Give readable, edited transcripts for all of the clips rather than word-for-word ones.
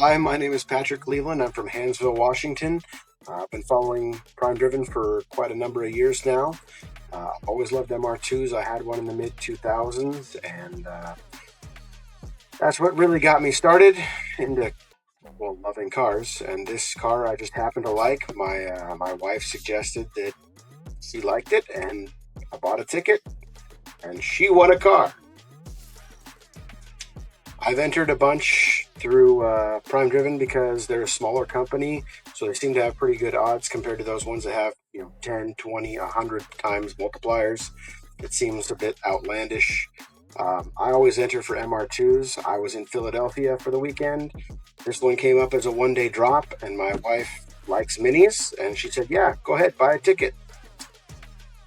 Hi, my name is Patrick Cleveland. I'm from Hansville, Washington. I've been following PrimeDriven for quite a number of years now. Always loved MR2s. I had one in the mid 2000s, and that's what really got me started into loving cars. And this car I just happened to like. My wife suggested that she liked it, and I bought a ticket, and she won a car. I've entered a bunch through PrimeDriven because they're a smaller company, so they seem to have pretty good odds compared to those ones that have 10, 20, 100 times multipliers. It seems a bit outlandish. I always enter for MR2s. I was in Philadelphia for the weekend. This one came up as a one-day drop, and my wife likes minis, and she said, yeah, go ahead, buy a ticket.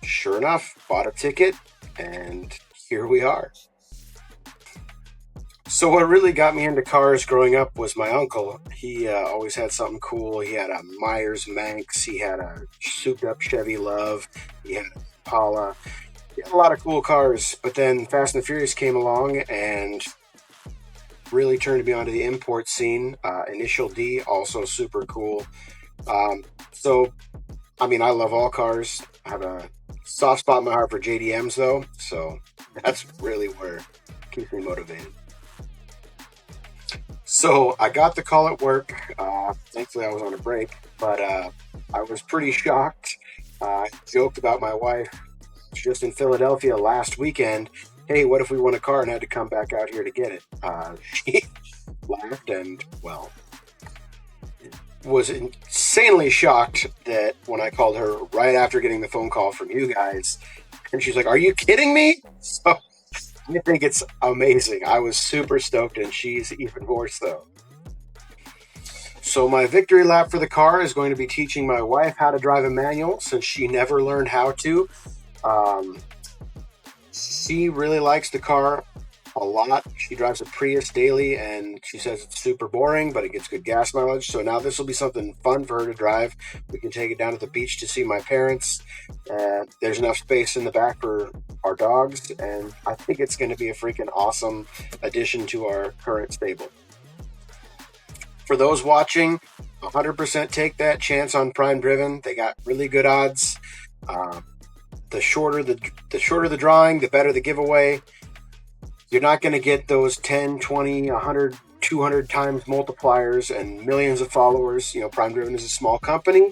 Sure enough, bought a ticket, and here we are. So what really got me into cars growing up was my uncle. He always had something cool. He had a Myers Manx. He had a souped-up Chevy Love. He had a Impala. He had a lot of cool cars. But then Fast and the Furious came along and really turned me onto the import scene. Initial D, also super cool. I love all cars. I have a soft spot in my heart for JDMs, though. So that's really where it keeps me motivated. So I got the call at work. Thankfully, I was on a break, but I was pretty shocked. I joked about my wife just in Philadelphia last weekend. Hey, what if we won a car and had to come back out here to get it? She laughed and, was insanely shocked that when I called her right after getting the phone call from you guys, and she's like, "Are you kidding me?" So I think it's amazing. I was super stoked, and she's even more so. So my victory lap for the car is going to be teaching my wife how to drive a manual since she never learned how to. Um, she really likes the car a lot. She drives a Prius daily, and she says it's super boring, but it gets good gas mileage. So now this will be something fun for her to drive. We can take it down to the beach to see my parents. There's enough space in the back for our dogs, and I think it's going to be a freaking awesome addition to our current stable. For those watching, 100% take that chance on PrimeDriven. They got really good odds. The shorter the drawing, the better the giveaway. You're not going to get those 10, 20, 100, 200 times multipliers and millions of followers. PrimeDriven is a small company,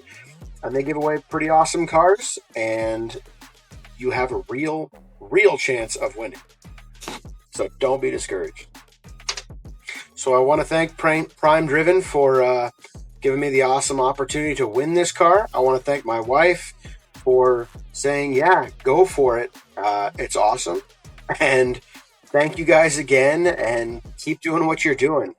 and they give away pretty awesome cars, and you have a real chance of winning. So don't be discouraged. So I want to thank PrimeDriven for giving me the awesome opportunity to win this car. I want to thank my wife for saying, yeah, go for it. It's awesome. And thank you guys again, and keep doing what you're doing.